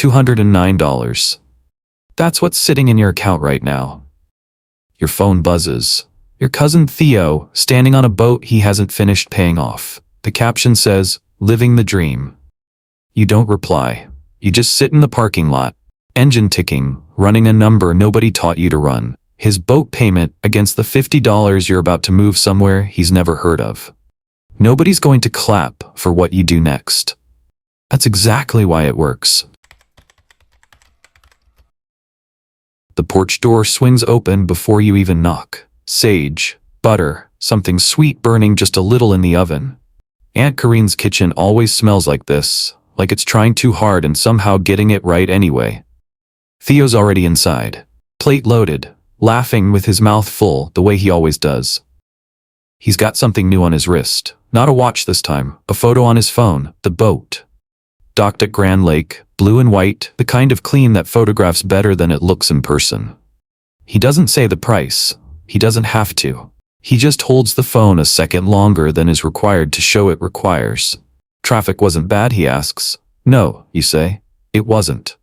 $209. That's what's sitting in your account right now. Your phone buzzes. Your cousin Theo, standing on a boat he hasn't finished paying off. The caption says, "Living the dream." You don't reply. You just sit in the parking lot, engine ticking, running a number nobody taught you to run. His boat payment against the $50 you're about to move somewhere he's never heard of. Nobody's going to clap for what you do next. That's exactly why it works. The porch door swings open before you even knock. Sage, butter, something sweet burning just a little in the oven. Aunt Corinne's kitchen always smells like this, like it's trying too hard and somehow getting it right anyway. Theo's already inside, plate loaded, laughing with his mouth full the way he always does. He's got something new on his wrist, not a watch this time, a photo on his phone, the boat. Docked at Grand Lake, blue and white, the kind of clean that photographs better than it looks in person. He doesn't say the price. He doesn't have to. He just holds the phone a second longer than is required to show it requires. Traffic wasn't bad, he asks. No, you say. It wasn't.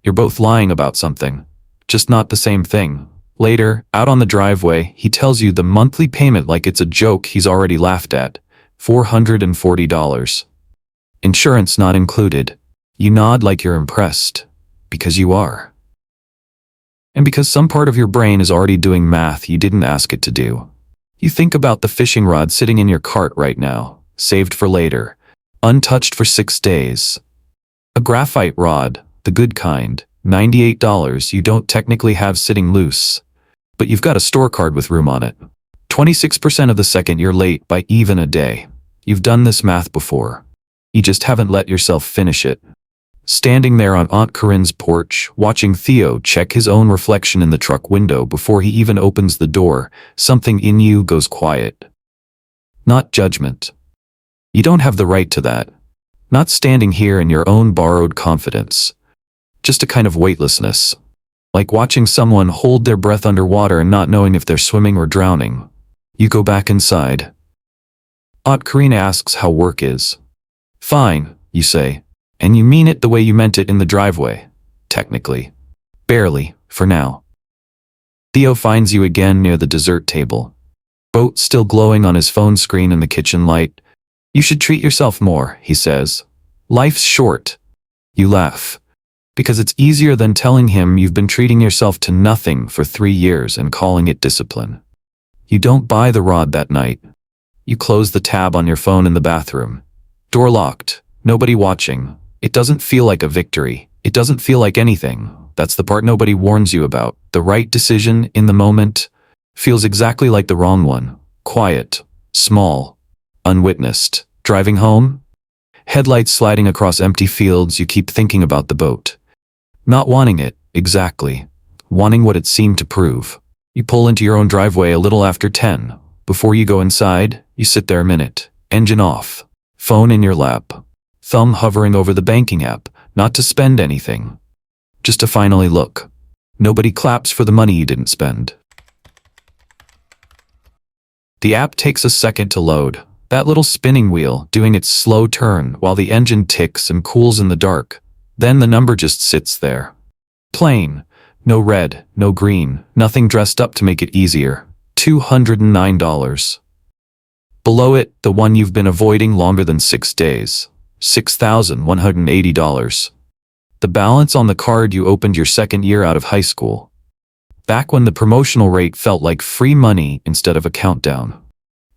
You're both lying about something. Just not the same thing. Later, out on the driveway, he tells you the monthly payment like it's a joke he's already laughed at. $440. Insurance not included. You nod like you're impressed. Because you are. And because some part of your brain is already doing math you didn't ask it to do. You think about the fishing rod sitting in your cart right now, saved for later, untouched for 6 days. A graphite rod, the good kind, $98 you don't technically have sitting loose, but you've got a store card with room on it. 26% of the second you're late by even a day. You've done this math before. You just haven't let yourself finish it. Standing there on Aunt Corinne's porch, watching Theo check his own reflection in the truck window before he even opens the door, something in you goes quiet. Not judgment. You don't have the right to that. Not standing here in your own borrowed confidence. Just a kind of weightlessness. Like watching someone hold their breath underwater and not knowing if they're swimming or drowning. You go back inside. Aunt Corinne asks how work is. Fine, you say. And you mean it the way you meant it in the driveway. Technically. Barely, for now. Theo finds you again near the dessert table. Boat still glowing on his phone screen in the kitchen light. You should treat yourself more, he says. Life's short. You laugh. Because it's easier than telling him you've been treating yourself to nothing for 3 years and calling it discipline. You don't buy the rod that night. You close the tab on your phone in the bathroom. Door locked. Nobody watching. It doesn't feel like a victory. It doesn't feel like anything. That's the part nobody warns you about. The right decision in the moment feels exactly like the wrong one. Quiet, small, unwitnessed. Driving home? Headlights sliding across empty fields, you keep thinking about the boat. Not wanting it, exactly. Wanting what it seemed to prove. You pull into your own driveway a little after 10. Before you go inside, you sit there a minute. Engine off. Phone in your lap. Thumb hovering over the banking app, not to spend anything. Just to finally look. Nobody claps for the money you didn't spend. The app takes a second to load. That little spinning wheel doing its slow turn while the engine ticks and cools in the dark. Then the number just sits there. Plain. No red, no green, nothing dressed up to make it easier. $209. Below it, the one you've been avoiding longer than 6 days. $6,180. The balance on the card you opened your second year out of high school. Back when the promotional rate felt like free money instead of a countdown.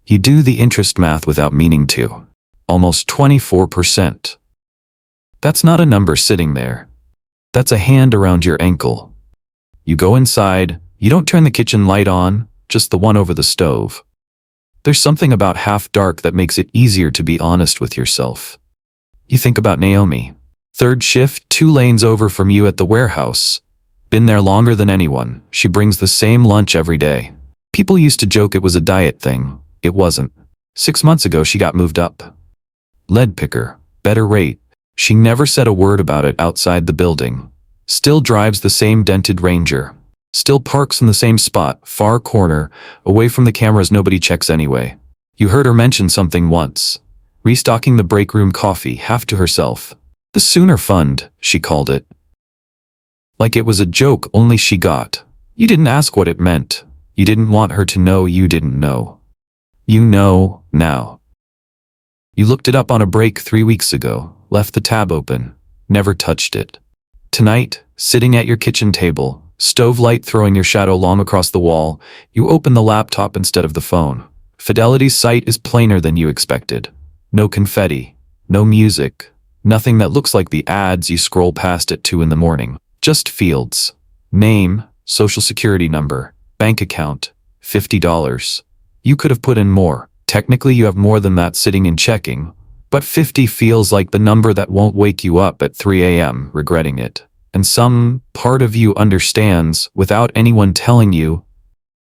You do the interest math without meaning to. Almost 24%. That's not a number sitting there. That's a hand around your ankle. You go inside, you don't turn the kitchen light on, just the one over the stove. There's something about half dark that makes it easier to be honest with yourself. You think about Naomi. 3rd shift, 2 lanes over from you at the warehouse. Been there longer than anyone. She brings the same lunch every day. People used to joke it was a diet thing. It wasn't. 6 months ago she got moved up. Lead picker. Better rate. She never said a word about it outside the building. Still drives the same dented Ranger. Still parks in the same spot, far corner, away from the cameras nobody checks anyway. You heard her mention something once. Restocking the break room coffee, half to herself. The Sooner Fund, she called it. Like it was a joke only she got. You didn't ask what it meant. You didn't want her to know you didn't know. You know now. You looked it up on a break 3 weeks ago, left the tab open, never touched it. Tonight, sitting at your kitchen table, stove light throwing your shadow long across the wall, you open the laptop instead of the phone. Fidelity's site is plainer than you expected. No confetti, no music, nothing that looks like the ads you scroll past at 2 in the morning. Just fields. Name, social security number, bank account, $50. You could have put in more. Technically you have more than that sitting in checking, but 50 feels like the number that won't wake you up at 3 a.m. regretting it. And some part of you understands, without anyone telling you,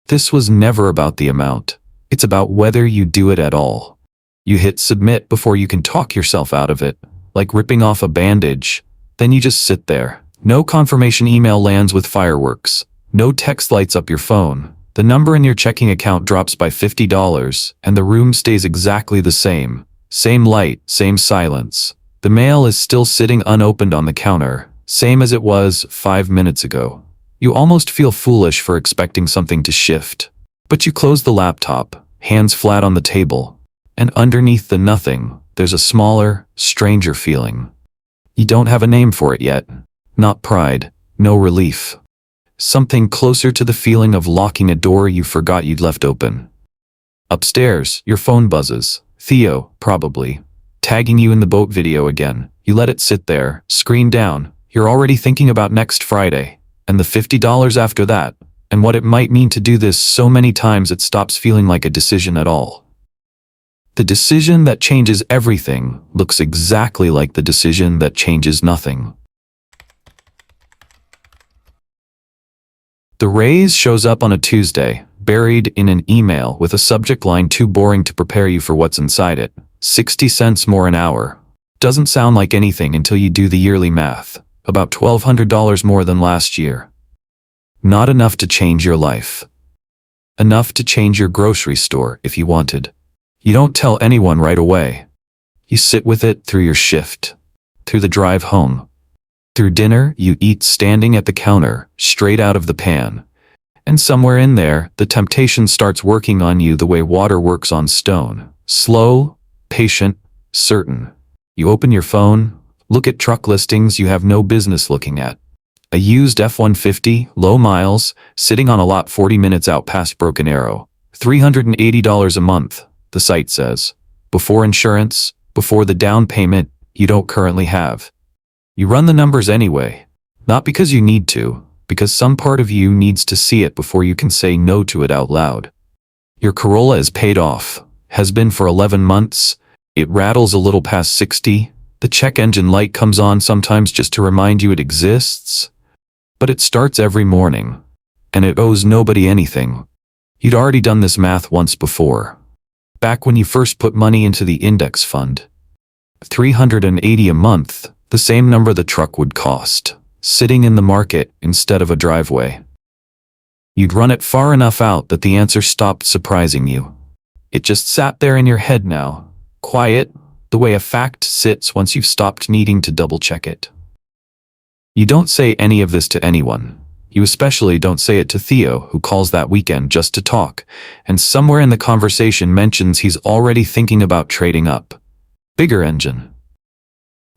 this was never about the amount. It's about whether you do it at all. You hit submit before you can talk yourself out of it, like ripping off a bandage. Then you just sit there. No confirmation email lands with fireworks. No text lights up your phone. The number in your checking account drops by $50, and the room stays exactly the same. Same light, same silence. The mail is still sitting unopened on the counter, same as it was 5 minutes ago. You almost feel foolish for expecting something to shift. But you close the laptop, hands flat on the table, and underneath the nothing, there's a smaller, stranger feeling. You don't have a name for it yet. Not pride, no relief. Something closer to the feeling of locking a door you forgot you'd left open. Upstairs, your phone buzzes. Theo, probably. Tagging you in the boat video again. You let it sit there, screen down. You're already thinking about next Friday, and the $50 after that, and what it might mean to do this so many times it stops feeling like a decision at all. The decision that changes everything looks exactly like the decision that changes nothing. The raise shows up on a Tuesday, buried in an email with a subject line too boring to prepare you for what's inside it. 60 cents more an hour. Doesn't sound like anything until you do the yearly math. About $1,200 more than last year. Not enough to change your life. Enough to change your grocery store if you wanted. You don't tell anyone right away. You sit with it through your shift, through the drive home. Through dinner you eat standing at the counter, straight out of the pan. And somewhere in there, the temptation starts working on you the way water works on stone. Slow, patient, certain. You open your phone, look at truck listings you have no business looking at. A used F-150, low miles, sitting on a lot 40 minutes out past Broken Arrow. $380 a month, the site says. Before insurance, before the down payment you don't currently have. You run the numbers anyway, not because you need to, because some part of you needs to see it before you can say no to it out loud. Your Corolla is paid off, has been for 11 months, it rattles a little past 60, the check engine light comes on sometimes just to remind you it exists, but it starts every morning, and it owes nobody anything. You'd already done this math once before, back when you first put money into the index fund. $380 a month. The same number the truck would cost, sitting in the market instead of a driveway. You'd run it far enough out that the answer stopped surprising you. It just sat there in your head now, quiet, the way a fact sits once you've stopped needing to double-check it. You don't say any of this to anyone. You especially don't say it to Theo, who calls that weekend just to talk, and somewhere in the conversation mentions he's already thinking about trading up. Bigger engine.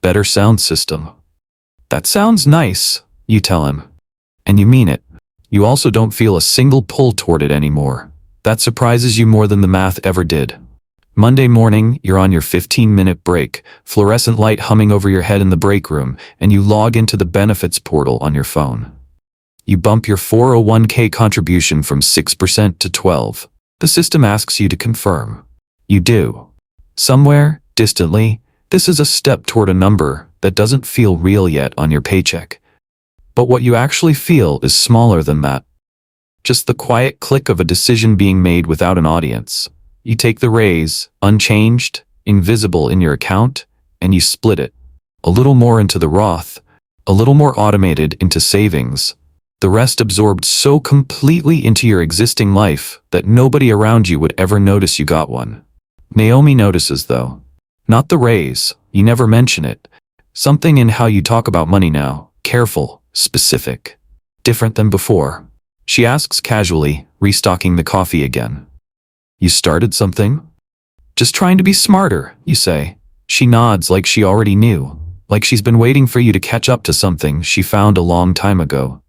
Better sound system. That sounds nice, you tell him. And you mean it. You also don't feel a single pull toward it anymore. That surprises you more than the math ever did. Monday morning, you're on your 15-minute break, fluorescent light humming over your head in the break room, and you log into the benefits portal on your phone. You bump your 401k contribution from 6% to 12%. The system asks you to confirm. You do. Somewhere, distantly, this is a step toward a number that doesn't feel real yet on your paycheck. But what you actually feel is smaller than that. Just the quiet click of a decision being made without an audience. You take the raise, unchanged, invisible in your account, and you split it. A little more into the Roth, a little more automated into savings. The rest absorbed so completely into your existing life that nobody around you would ever notice you got one. Naomi notices though. Not the raise, you never mention it, Something in how you talk about money now, careful, specific, different than before. She asks casually, restocking the coffee again. You started something? Just trying to be smarter, you say. She nods like she already knew, like she's been waiting for you to catch up to something she found a long time ago.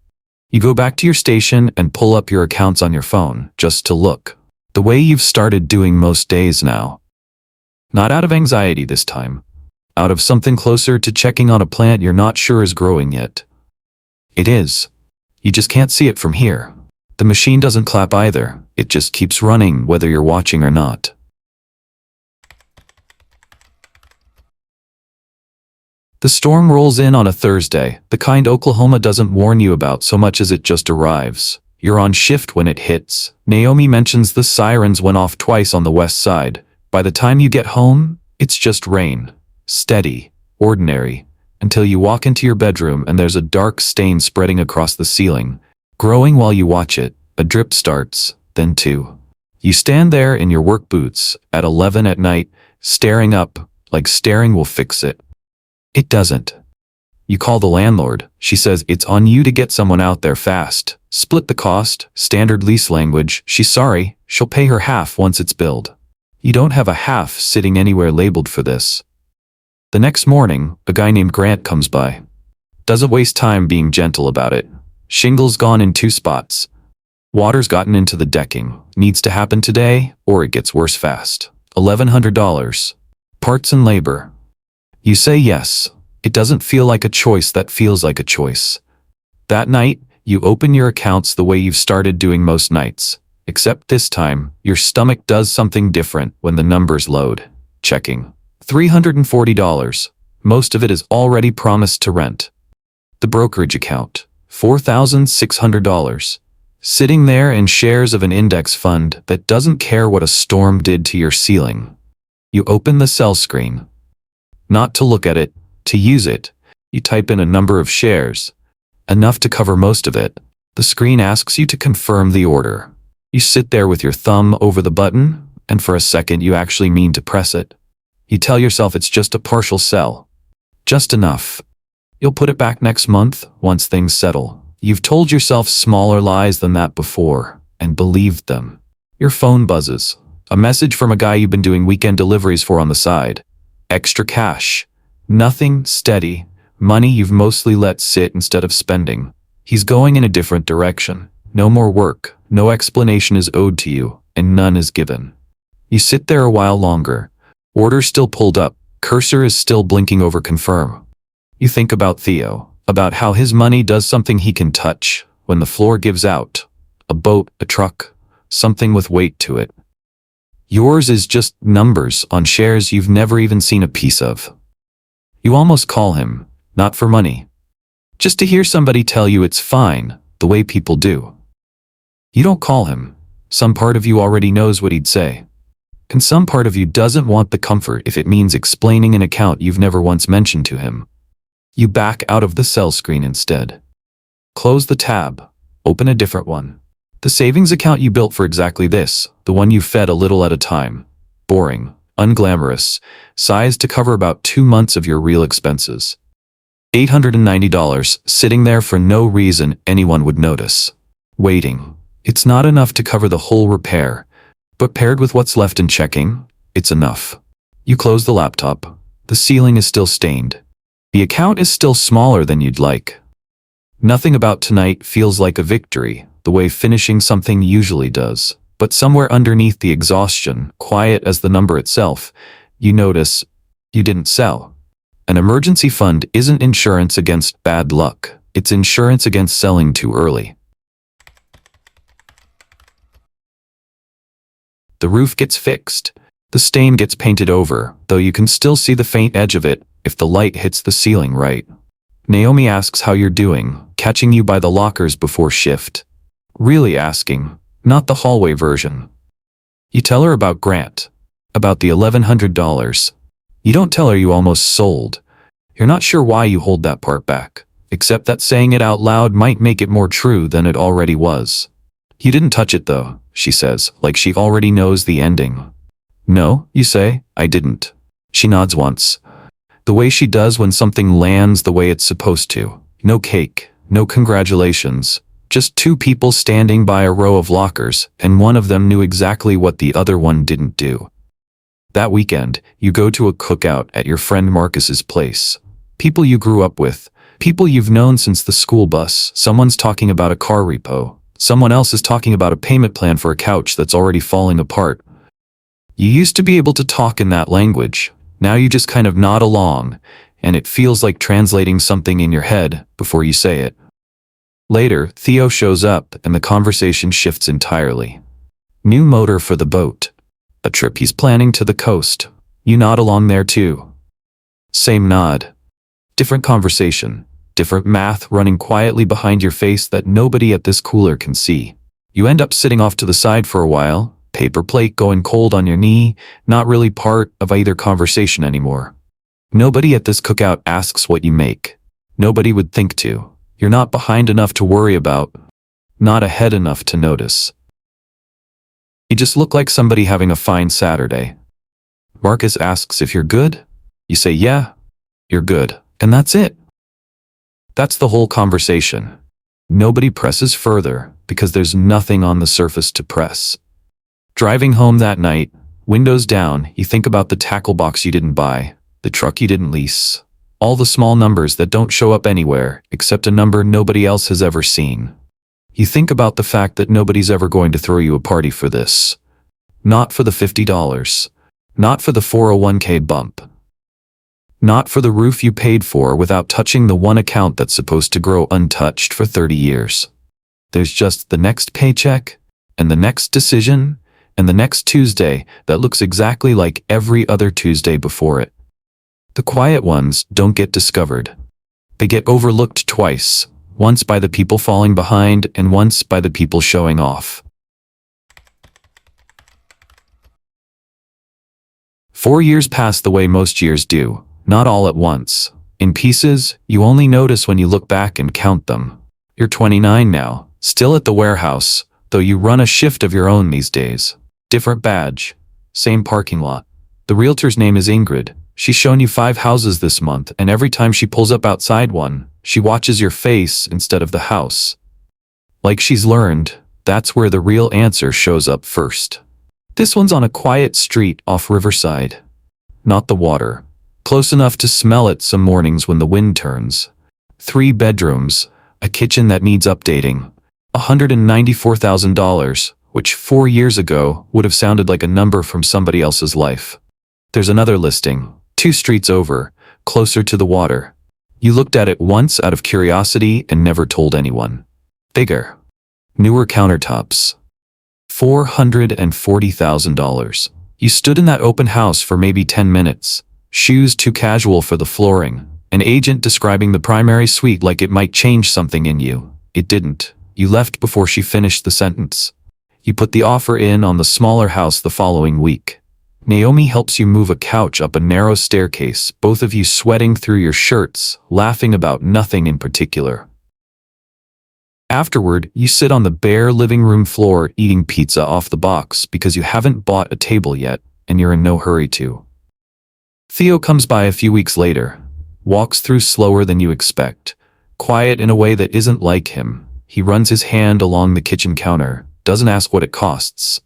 You go back to your station and pull up your accounts on your phone, just to look. The way you've started doing most days now. Not out of anxiety this time. Out of something closer to checking on a plant you're not sure is growing yet. It is. You just can't see it from here. The machine doesn't clap either. It just keeps running whether you're watching or not. The storm rolls in on a Thursday, the kind Oklahoma doesn't warn you about so much as it just arrives. You're on shift when it hits. Naomi mentions the sirens went off twice on the west side. By the time you get home, it's just rain. Steady, ordinary, until you walk into your bedroom and there's a dark stain spreading across the ceiling. Growing while you watch it, a drip starts, then two. You stand there in your work boots at 11 at night, staring up, like staring will fix it. It doesn't. You call the landlord. She says it's on you to get someone out there fast. Split the cost, standard lease language. She's sorry, she'll pay her half once it's billed. You don't have a half sitting anywhere labeled for this. The next morning, a guy named Grant comes by. Doesn't waste time being gentle about it. Shingles gone in 2 spots. Water's gotten into the decking. Needs to happen today, or it gets worse fast. $1,100. Parts and labor. You say yes. It doesn't feel like a choice that feels like a choice. That night, you open your accounts the way you've started doing most nights. Except this time, your stomach does something different when the numbers load. Checking. $340. Most of it is already promised to rent. The brokerage account. $4,600. Sitting there in shares of an index fund that doesn't care what a storm did to your ceiling. You open the sell screen. Not to look at it, to use it. You type in a number of shares. Enough to cover most of it. The screen asks you to confirm the order. You sit there with your thumb over the button, and for a second you actually mean to press it. You tell yourself it's just a partial sell. Just enough. You'll put it back next month, once things settle. You've told yourself smaller lies than that before, and believed them. Your phone buzzes. A message from a guy you've been doing weekend deliveries for on the side. Extra cash. Nothing steady. Money you've mostly let sit instead of spending. He's going in a different direction. No more work. No explanation is owed to you, and none is given. You sit there a while longer. Order still pulled up. Cursor is still blinking over confirm. You think about Theo, about how his money does something he can touch when the floor gives out. A boat, a truck, something with weight to it. Yours is just numbers on shares you've never even seen a piece of. You almost call him, not for money. Just to hear somebody tell you it's fine, the way people do. You don't call him. Some part of you already knows what he'd say. And some part of you doesn't want the comfort if it means explaining an account you've never once mentioned to him. You back out of the sell screen instead. Close the tab. Open a different one. The savings account you built for exactly this, the one you fed a little at a time. Boring, unglamorous, sized to cover about 2 months of your real expenses. $890 sitting there for no reason anyone would notice. Waiting. It's not enough to cover the whole repair, but paired with what's left in checking, it's enough. You close the laptop. The ceiling is still stained. The account is still smaller than you'd like. Nothing about tonight feels like a victory, the way finishing something usually does. But somewhere underneath the exhaustion, quiet as the number itself, you notice you didn't sell. An emergency fund isn't insurance against bad luck. It's insurance against selling too early. The roof gets fixed. The stain gets painted over, though you can still see the faint edge of it if the light hits the ceiling right. Naomi asks how you're doing, catching you by the lockers before shift. Really asking, not the hallway version. You tell her about Grant, about the $1,100. You don't tell her you almost sold. You're not sure why you hold that part back, except that saying it out loud might make it more true than it already was. You didn't touch it though, she says, like she already knows the ending. No, you say, I didn't. She nods once. The way she does when something lands the way it's supposed to. No cake, no congratulations. Just two people standing by a row of lockers, and one of them knew exactly what the other one didn't do. That weekend, you go to a cookout at your friend Marcus's place. People you grew up with, people you've known since the school bus. Someone's talking about a car repo. Someone else is talking about a payment plan for a couch that's already falling apart. You used to be able to talk in that language. Now you just kind of nod along, and it feels like translating something in your head before you say it. Later, Theo shows up, and the conversation shifts entirely. New motor for the boat. A trip he's planning to the coast. You nod along there too. Same nod. Different conversation. Different math running quietly behind your face that nobody at this cooler can see. You end up sitting off to the side for a while, paper plate going cold on your knee, not really part of either conversation anymore. Nobody at this cookout asks what you make. Nobody would think to. You're not behind enough to worry about. Not ahead enough to notice. You just look like somebody having a fine Saturday. Marcus asks if you're good. You say, yeah, you're good. And that's it. That's the whole conversation. Nobody presses further because there's nothing on the surface to press. Driving home that night, windows down, you think about the tackle box you didn't buy, the truck you didn't lease, all the small numbers that don't show up anywhere except a number nobody else has ever seen. You think about the fact that nobody's ever going to throw you a party for this. Not for the $50. Not for the 401k bump. Not for the roof you paid for without touching the one account that's supposed to grow untouched for 30 years. There's just the next paycheck, and the next decision, and the next Tuesday that looks exactly like every other Tuesday before it. The quiet ones don't get discovered. They get overlooked twice. Once by the people falling behind, and once by the people showing off. 4 years pass the way most years do, not all at once. In pieces, you only notice when you look back and count them. You're 29 now, still at the warehouse, though you run a shift of your own these days. Different badge. Same parking lot. The realtor's name is Ingrid. She's shown you 5 houses this month, and every time she pulls up outside one, she watches your face instead of the house. Like she's learned, that's where the real answer shows up first. This one's on a quiet street off Riverside. Not the water. Close enough to smell it some mornings when the wind turns. 3 bedrooms, a kitchen that needs updating. $194,000, which 4 years ago would have sounded like a number from somebody else's life. There's another listing, 2 streets over, closer to the water. You looked at it once out of curiosity and never told anyone. Bigger. Newer countertops. $440,000. You stood in that open house for maybe 10 minutes. Shoes too casual for the flooring. An agent describing the primary suite like it might change something in you. It didn't. You left before she finished the sentence. You put the offer in on the smaller house the following week. Naomi helps you move a couch up a narrow staircase, both of you sweating through your shirts, laughing about nothing in particular. Afterward, you sit on the bare living room floor eating pizza off the box because you haven't bought a table yet, and you're in no hurry to. Theo comes by a few weeks later, walks through slower than you expect, quiet in a way that isn't like him. He runs his hand along the kitchen counter, doesn't ask what it costs.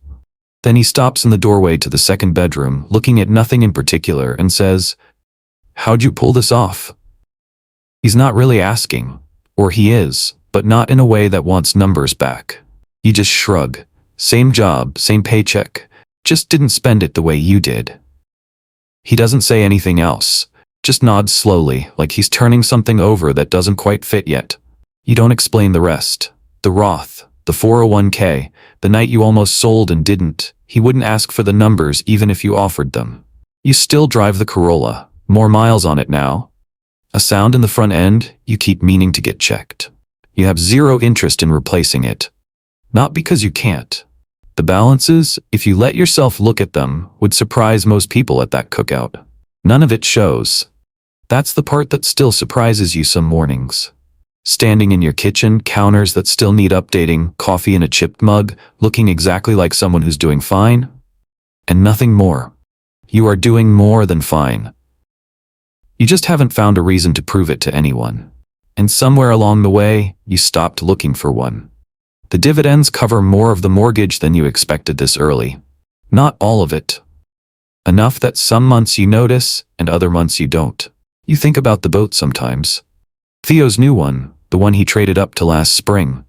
Then he stops in the doorway to the second bedroom, looking at nothing in particular, and says, "How'd you pull this off?" He's not really asking, or he is, but not in a way that wants numbers back. You just shrug. Same job, same paycheck, just didn't spend it the way you did. He doesn't say anything else, just nods slowly, like he's turning something over that doesn't quite fit yet. You don't explain the rest. The Roth, the 401k, the night you almost sold and didn't. He wouldn't ask for the numbers even if you offered them. You still drive the Corolla, more miles on it now. A sound in the front end you keep meaning to get checked. You have zero interest in replacing it. Not because you can't. The balances, if you let yourself look at them, would surprise most people at that cookout. None of it shows. That's the part that still surprises you some mornings. Standing in your kitchen, counters that still need updating, coffee in a chipped mug, looking exactly like someone who's doing fine. And nothing more. You are doing more than fine. You just haven't found a reason to prove it to anyone. And somewhere along the way, you stopped looking for one. The dividends cover more of the mortgage than you expected this early. Not all of it. Enough that some months you notice and other months you don't. You think about the boat sometimes. Theo's new one, the one he traded up to last spring.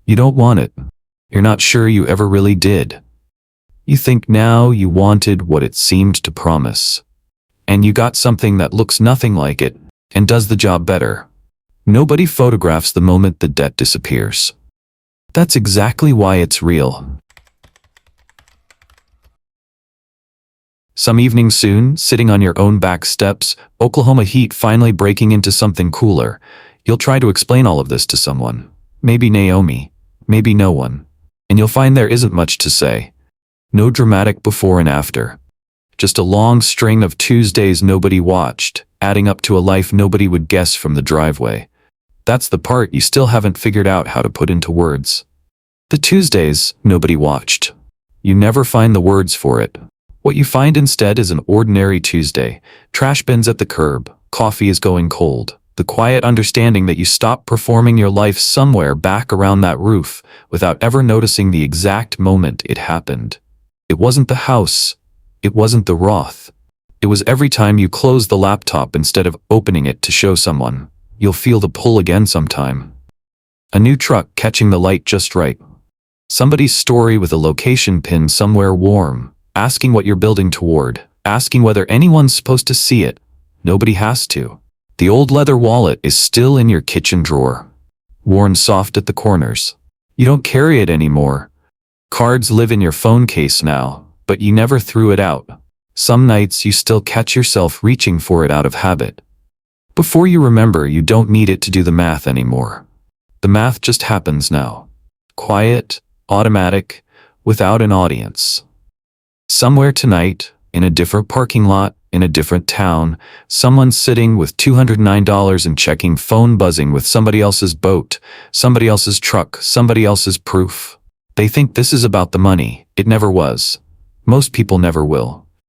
You don't want it. You're not sure you ever really did. You think now you wanted what it seemed to promise. And you got something that looks nothing like it and does the job better. Nobody photographs the moment the debt disappears. That's exactly why it's real. Some evening soon, sitting on your own back steps, Oklahoma heat finally breaking into something cooler, you'll try to explain all of this to someone. Maybe Naomi, maybe no one. And you'll find there isn't much to say. No dramatic before and after. Just a long string of Tuesdays nobody watched, adding up to a life nobody would guess from the driveway. That's the part you still haven't figured out how to put into words. The Tuesdays nobody watched. You never find the words for it. What you find instead is an ordinary Tuesday. Trash bins at the curb, coffee is going cold. The quiet understanding that you stopped performing your life somewhere back around that roof without ever noticing the exact moment it happened. It wasn't the house. It wasn't the Roth. It was every time you closed the laptop instead of opening it to show someone. You'll feel the pull again sometime. A new truck catching the light just right. Somebody's story with a location pin somewhere warm, asking what you're building toward, asking whether anyone's supposed to see it. Nobody has to. The old leather wallet is still in your kitchen drawer, worn soft at the corners. You don't carry it anymore. Cards live in your phone case now, but you never threw it out. Some nights you still catch yourself reaching for it out of habit. Before you remember, you don't need it to do the math anymore. The math just happens now. Quiet, automatic, without an audience. Somewhere tonight, in a different parking lot, in a different town, someone's sitting with $209 and checking phone buzzing with somebody else's boat, somebody else's truck, somebody else's proof. They think this is about the money. It never was. Most people never will.